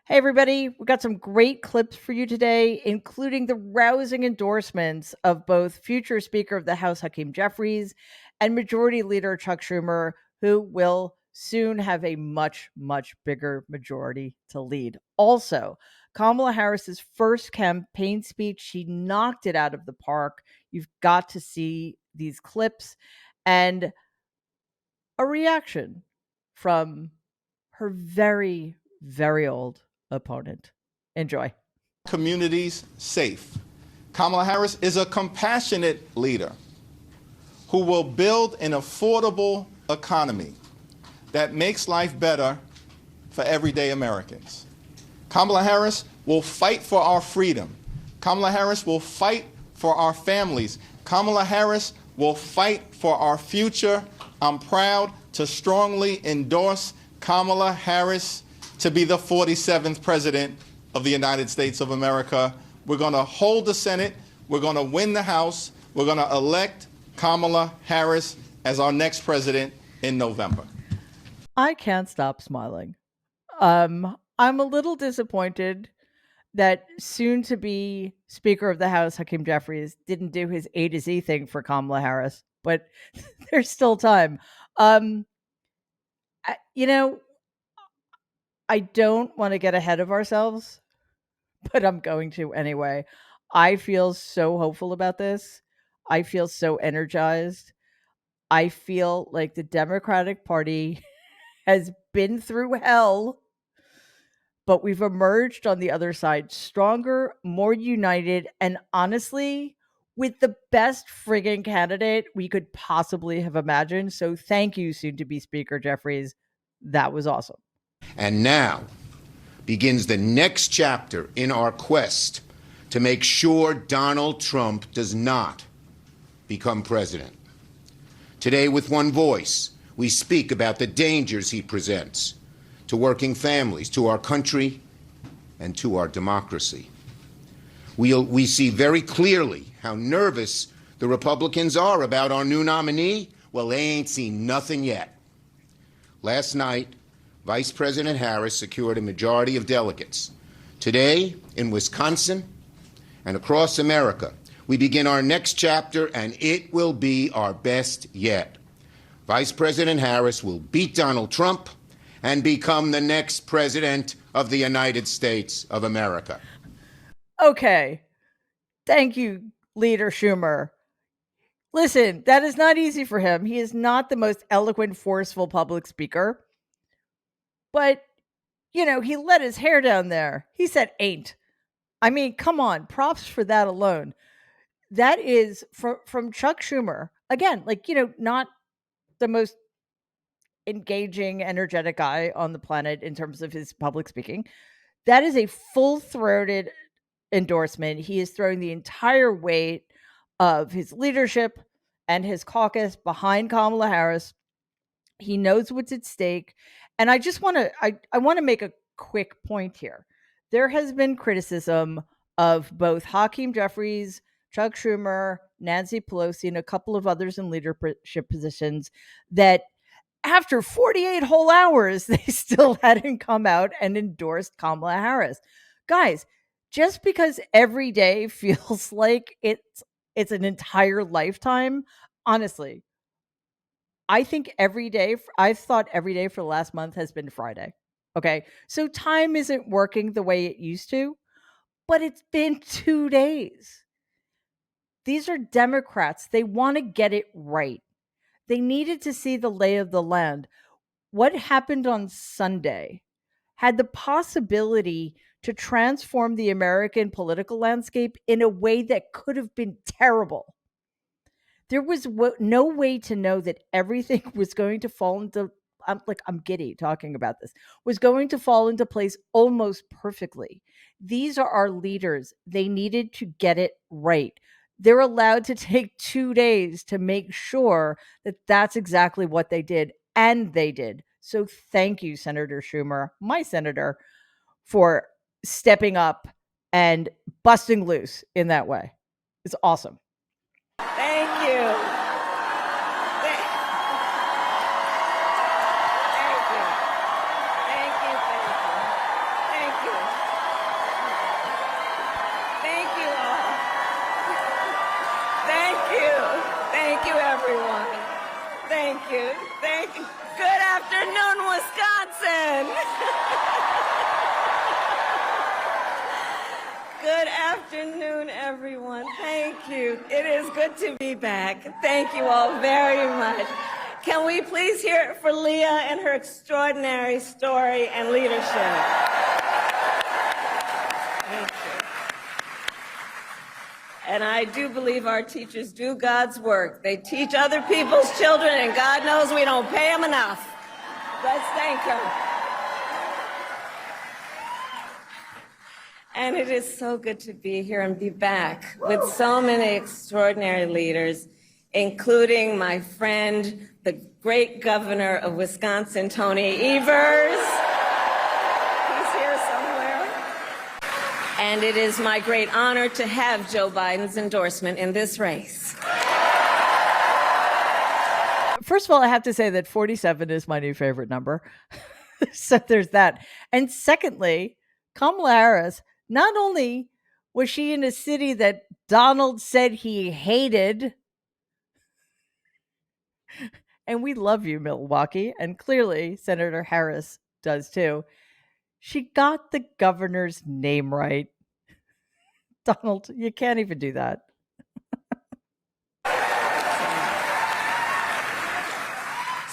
Hey, everybody, we got some great clips for you today, including the rousing endorsements of both future Speaker of the House Hakeem Jeffries and Majority Leader Chuck Schumer, who will soon have a much, much bigger majority to lead. Also, Kamala Harris's first campaign speech, she knocked it out of the park. You've got to see these clips and a reaction from her very, very old opponent. Enjoy. Communities safe. Kamala Harris is a compassionate leader who will build an affordable economy that makes life better for everyday Americans. Kamala Harris will fight for our freedom. Kamala Harris will fight for our families. Kamala Harris will fight for our future. I'm proud to strongly endorse Kamala Harris to be the 47th president of the United States of America. We're going to hold the Senate. We're going to win the House. We're going to elect Kamala Harris as our next president in November. I can't stop smiling. I'm a little disappointed that soon to be Speaker of the House, Hakeem Jeffries, didn't do his A to Z thing for Kamala Harris, but there's still time. Um, you know, I don't want to get ahead of ourselves, but I'm going to anyway. I feel so hopeful about this. I feel so energized. I feel like the Democratic Party has been through hell, but we've emerged on the other side stronger, more united, and honestly, with the best friggin' candidate we could possibly have imagined. So thank you, soon to be Speaker Jeffries. That was awesome. And now begins the next chapter in our quest to make sure Donald Trump does not become president. Today, with one voice, we speak about the dangers he presents to working families, to our country, and to our democracy. We see very clearly how nervous the Republicans are about our new nominee. Well, they ain't seen nothing yet. Last night, Vice President Harris secured a majority of delegates. Today, in Wisconsin and across America, we begin our next chapter, and it will be our best yet. Vice President Harris will beat Donald Trump and become the next president of the United States of America. Okay. Thank you, Leader Schumer. Listen, that is not easy for him. He is not the most eloquent, forceful public speaker. But, he let his hair down there. He said ain't. I mean, come on. Props for that alone. That is from Chuck Schumer. Again, not the most engaging, energetic guy on the planet in terms of his public speaking. That is a full-throated endorsement. He is throwing the entire weight of his leadership and his caucus behind Kamala Harris. He knows what's at stake. And I just want to I want to make a quick point here. There has been criticism of both Hakeem Jeffries, Chuck Schumer, Nancy Pelosi, and a couple of others in leadership positions that after 48 whole hours, they still hadn't come out and endorsed Kamala Harris. Guys, just because every day feels like it's an entire lifetime, honestly, I've thought every day for the last month has been Friday. Okay. So time isn't working the way it used to, but it's been 2 days. These are Democrats. They want to get it right. They needed to see the lay of the land. What happened on Sunday had the possibility to transform the American political landscape in a way that could have been terrible. There was no way to know that everything was going to fall into I'm giddy talking about this, was going to fall into place almost perfectly. These are our leaders. They needed to get it right. They're allowed to take 2 days to make sure that that's exactly what they did, and they did. So thank you, Senator Schumer, my senator, for stepping up and busting loose in that way. It's awesome. Thank you. Thank you. Thank you. Thank you. Thank you. you. Thank you. Good afternoon, Wisconsin. Good afternoon, everyone. Thank you. It is good to be back. Thank you all very much. Can we please hear it for Leah and her extraordinary story and leadership? Thank you. And I do believe our teachers do God's work. They teach other people's children, and God knows we don't pay them enough. Let's thank them. And it is so good to be here and be back with so many extraordinary leaders, including my friend, the great governor of Wisconsin, Tony Evers. He's here somewhere. And it is my great honor to have Joe Biden's endorsement in this race. First of all, I have to say that 47 is my new favorite number. So there's that. And secondly, Kamala Harris, not only was she in a city that Donald said he hated, and we love you, Milwaukee, and clearly Senator Harris does too, she got the governor's name right. Donald, you can't even do that.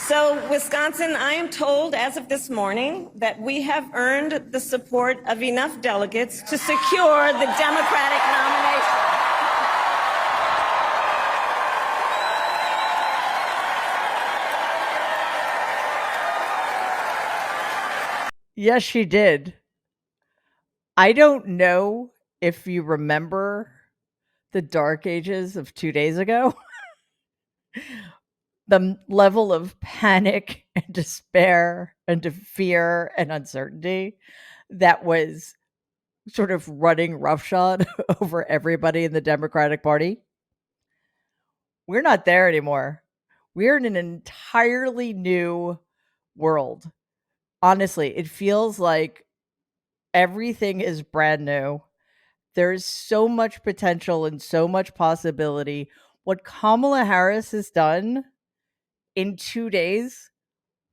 So, Wisconsin, I am told as of this morning that we have earned the support of enough delegates to secure the Democratic nomination. Yes, she did. I don't know if you remember the dark ages of 2 days ago. The level of panic and despair and fear and uncertainty that was sort of running roughshod over everybody in the Democratic Party. We're not there anymore. We're in an entirely new world. Honestly, it feels like everything is brand new. There's so much potential and so much possibility. What Kamala Harris has done in 2 days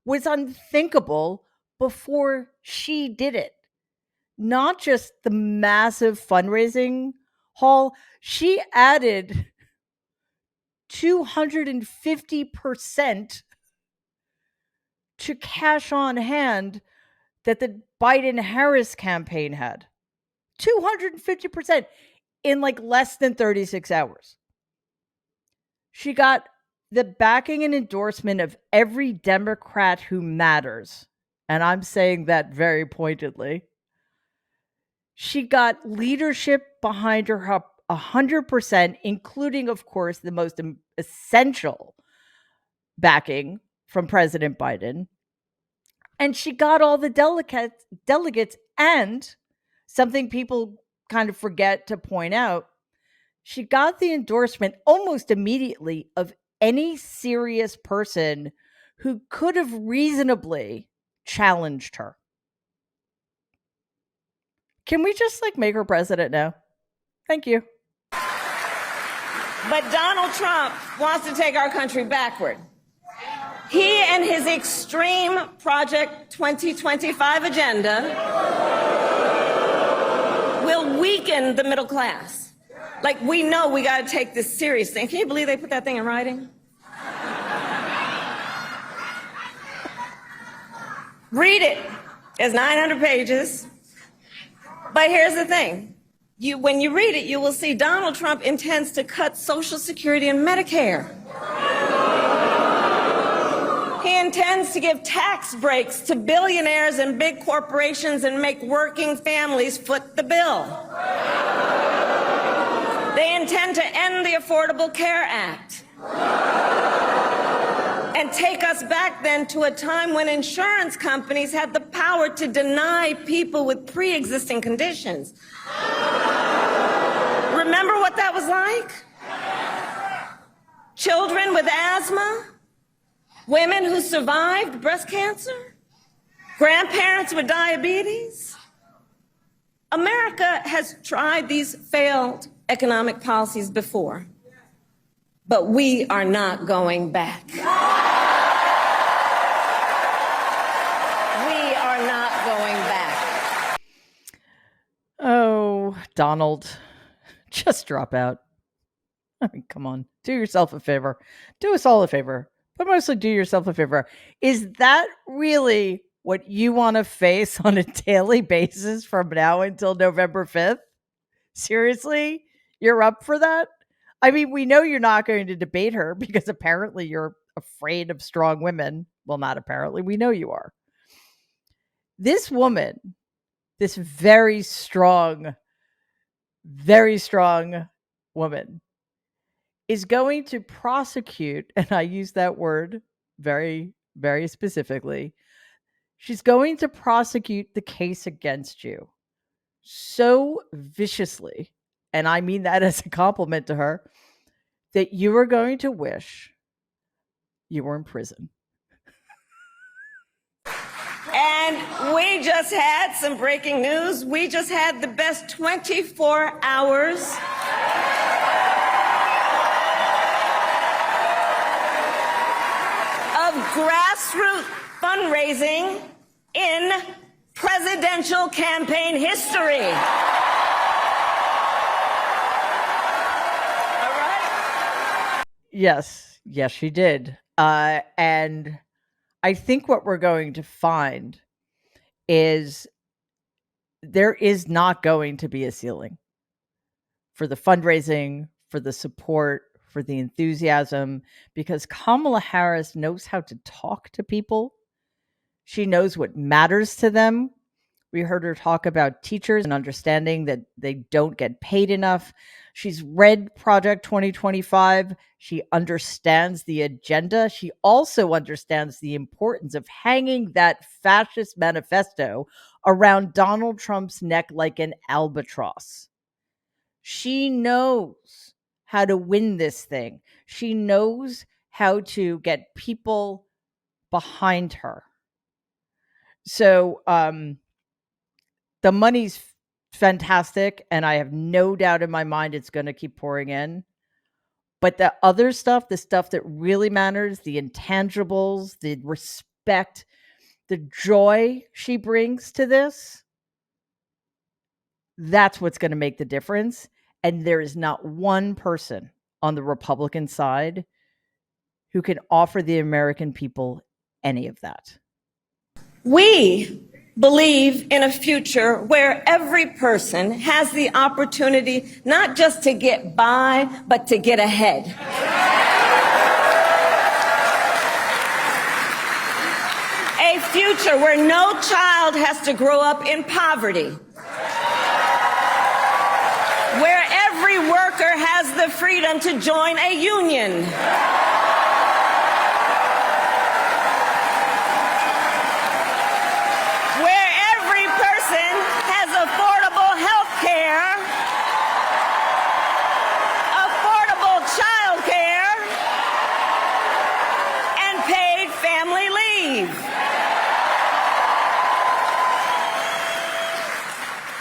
was unthinkable before she did it. Not just the massive fundraising haul, she added 250% to cash on hand that the Biden-Harris campaign had. 250% in like less than 36 hours. She got the backing and endorsement of every Democrat who matters. And I'm saying that very pointedly. She got leadership behind her 100%, including, of course, the most essential backing from President Biden. And she got all the delegates, and something people kind of forget to point out, she got the endorsement almost immediately of any serious person who could have reasonably challenged her. Can we just make her president now? Thank you. But Donald Trump wants to take our country backward. He and his extreme Project 2025 agenda will weaken the middle class. We know we got to take this seriously. Can you believe they put that thing in writing? Read it. It's 900 pages. But here's the thing. When you read it, you will see Donald Trump intends to cut Social Security and Medicare. He intends to give tax breaks to billionaires and big corporations and make working families foot the bill. They intend to end the Affordable Care Act and take us back then to a time when insurance companies had the power to deny people with pre-existing conditions. Remember what that was like? Children with asthma, women who survived breast cancer, grandparents with diabetes. America has tried these failed economic policies before, but we are not going back. Donald, just drop out. I mean, come on, do yourself a favor. Do us all a favor, but mostly do yourself a favor. Is that really what you want to face on a daily basis from now until November 5th? Seriously? You're up for that? I mean, we know you're not going to debate her because apparently you're afraid of strong women. Well, not apparently, we know you are. This woman, this very strong woman, is going to prosecute, and I use that word very, very specifically. She's going to prosecute the case against you so viciously, and I mean that as a compliment to her, that you are going to wish you were in prison. And we just had some breaking news. We just had the best 24 hours of grassroots fundraising in presidential campaign history. All right? Yes, she did. And I think what we're going to find is there is not going to be a ceiling for the fundraising, for the support, for the enthusiasm, because Kamala Harris knows how to talk to people. She knows what matters to them. We heard her talk about teachers and understanding that they don't get paid enough. She's read Project 2025. She understands the agenda. She also understands the importance of hanging that fascist manifesto around Donald Trump's neck like an albatross. She knows how to win this thing. She knows how to get people behind her. So, the money's fantastic, and I have no doubt in my mind it's going to keep pouring in. But the other stuff, the stuff that really matters, the intangibles, the respect, the joy she brings to this, that's what's going to make the difference. And there is not one person on the Republican side who can offer the American people any of that. We believe in a future where every person has the opportunity not just to get by, but to get ahead. A future where no child has to grow up in poverty. Where every worker has the freedom to join a union.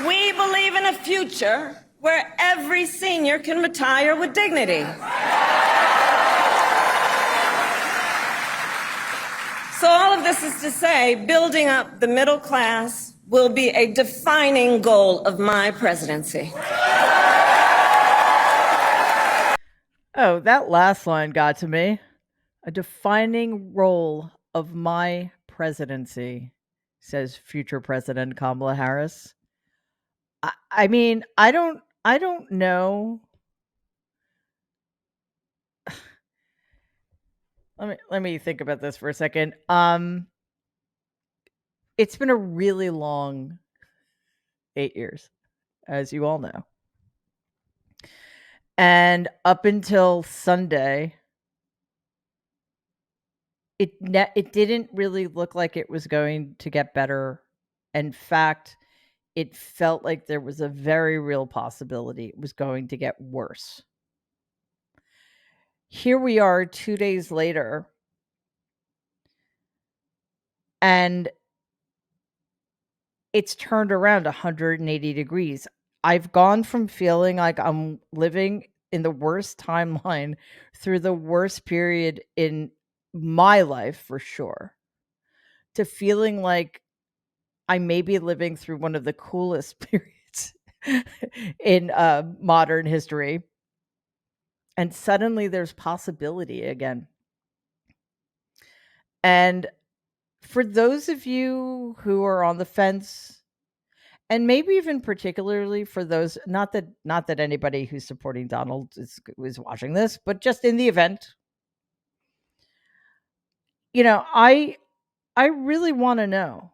We believe in a future where every senior can retire with dignity. So all of this is to say, building up the middle class will be a defining goal of my presidency. Oh, that last line got to me. A defining role of my presidency, says future President Kamala Harris. I mean, I don't know. Let me think about this for a second. It's been a really long 8 years, as you all know. And up until Sunday, it didn't really look like it was going to get better. In fact, it felt like there was a very real possibility it was going to get worse. Here we are 2 days later, and it's turned around 180 degrees. I've gone from feeling like I'm living in the worst timeline through the worst period in my life, for sure, to feeling like I may be living through one of the coolest periods in modern history. And suddenly there's possibility again. And for those of you who are on the fence, and maybe even particularly for those, not that anybody who's supporting Donald is watching this, but just in the event, I really want to know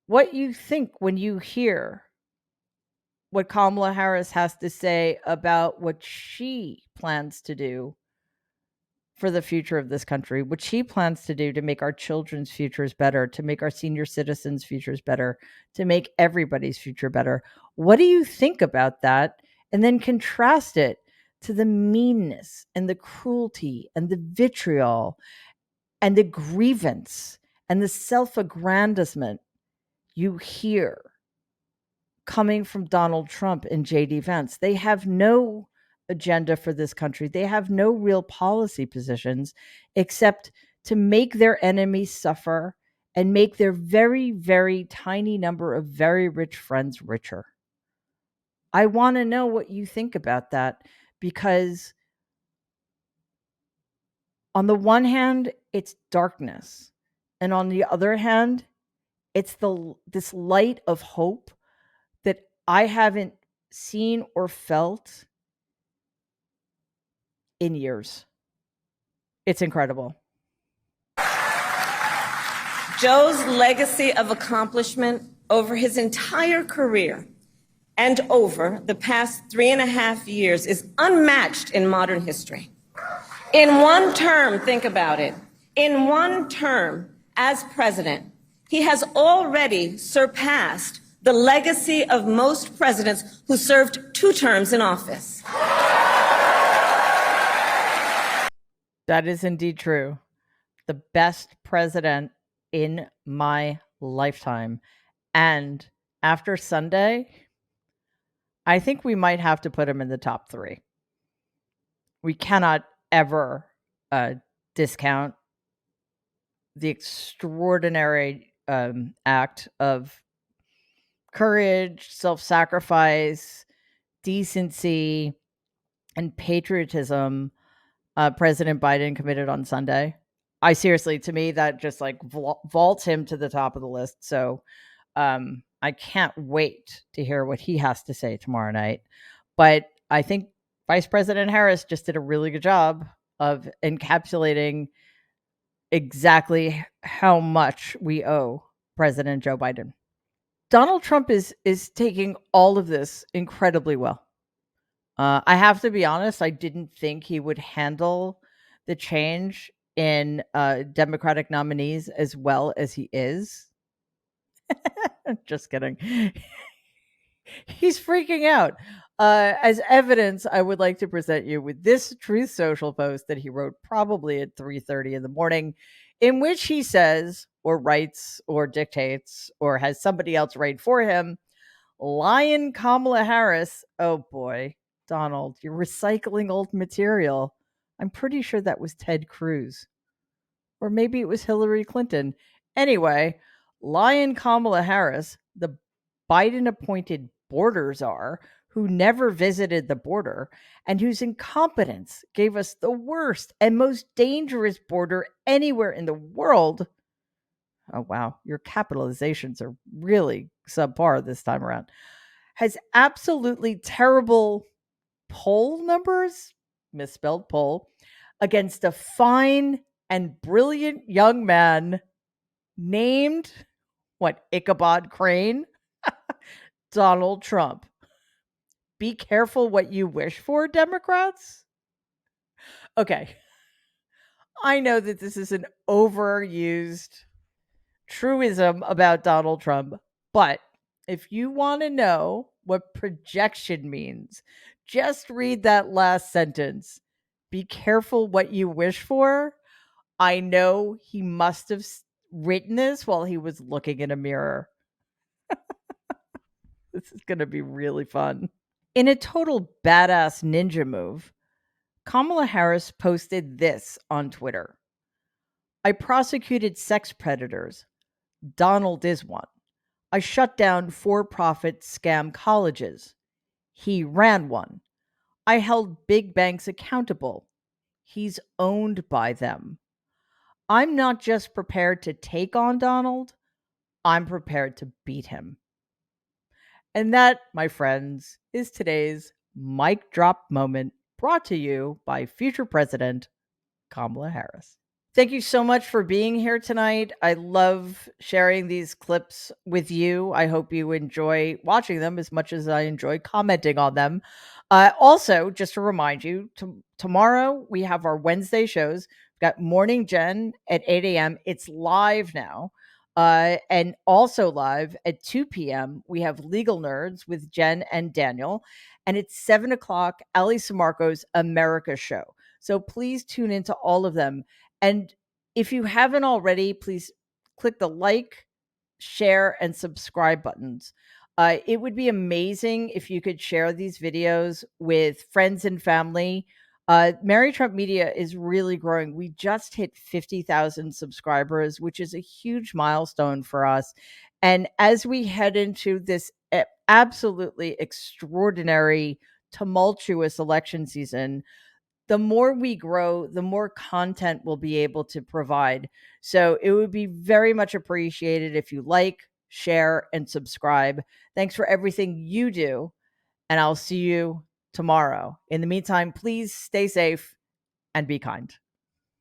what you think when you hear what Kamala Harris has to say about what she plans to do for the future of this country, what she plans to do to make our children's futures better, to make our senior citizens' futures better, to make everybody's future better. What do you think about that? And then contrast it to the meanness and the cruelty and the vitriol and the grievance and the self-aggrandizement you hear coming from Donald Trump and JD Vance. They have no agenda for this country. They have no real policy positions except to make their enemies suffer and make their very, very tiny number of very rich friends richer. I want to know what you think about that, because on the one hand, it's darkness. And on the other hand, it's this light of hope that I haven't seen or felt in years. It's incredible. Joe's legacy of accomplishment over his entire career and over the past 3.5 years is unmatched in modern history. In one term, think about it, in one term as president, he has already surpassed the legacy of most presidents who served 2 terms in office. That is indeed true. The best president in my lifetime. And after Sunday, I think we might have to put him in the top 3. We cannot ever discount the extraordinary act of courage, self-sacrifice, decency, and patriotism President Biden committed on Sunday. To me, that just like vaults him to the top of the list. So I can't wait to hear what he has to say tomorrow night. But I think Vice President Harris just did a really good job of encapsulating exactly how much we owe President Joe Biden. Donald Trump is taking all of this incredibly well. I have to be honest, I didn't think he would handle the change in Democratic nominees as well as he is. Just kidding. He's freaking out. As evidence, I would like to present you with this Truth Social post that he wrote probably at 3:30 in the morning, in which he says, or writes, or dictates, or has somebody else write for him, Lion Kamala Harris. Oh boy, Donald, you're recycling old material. I'm pretty sure that was Ted Cruz. Or maybe it was Hillary Clinton. Anyway, Lion Kamala Harris, the Biden appointed border czar who never visited the border and whose incompetence gave us the worst and most dangerous border anywhere in the world. Oh, wow. Your capitalizations are really subpar this time around. Has absolutely terrible poll numbers, misspelled poll, against a fine and brilliant young man named Ichabod Crane? Donald Trump. Be careful what you wish for, Democrats. Okay. I know that this is an overused truism about Donald Trump, but if you want to know what projection means, just read that last sentence. Be careful what you wish for. I know he must have written this while he was looking in a mirror. This is going to be really fun. In a total badass ninja move, Kamala Harris posted this on Twitter. I prosecuted sex predators. Donald is one. I shut down for-profit scam colleges. He ran one. I held big banks accountable. He's owned by them. I'm not just prepared to take on Donald, I'm prepared to beat him. And that, my friends, is today's mic drop moment brought to you by future President Kamala Harris. Thank you so much for being here tonight. I love sharing these clips with you. I hope you enjoy watching them as much as I enjoy commenting on them. Also, just to remind you, tomorrow we have our Wednesday shows. We've got Morning Jen at 8 a.m. It's live now. And also live at 2 p.m., we have Legal Nerds with Jen and Daniel. And it's 7 o'clock, Ali Samarco's America Show. So please tune into all of them. And if you haven't already, please click the like, share, and subscribe buttons. It would be amazing if you could share these videos with friends and family. Mary Trump Media is really growing. We just hit 50,000 subscribers, which is a huge milestone for us. And as we head into this absolutely extraordinary, tumultuous election season, the more we grow, the more content we'll be able to provide. So it would be very much appreciated if you like, share, and subscribe. Thanks for everything you do, and I'll see you tomorrow. In the meantime, please stay safe and be kind.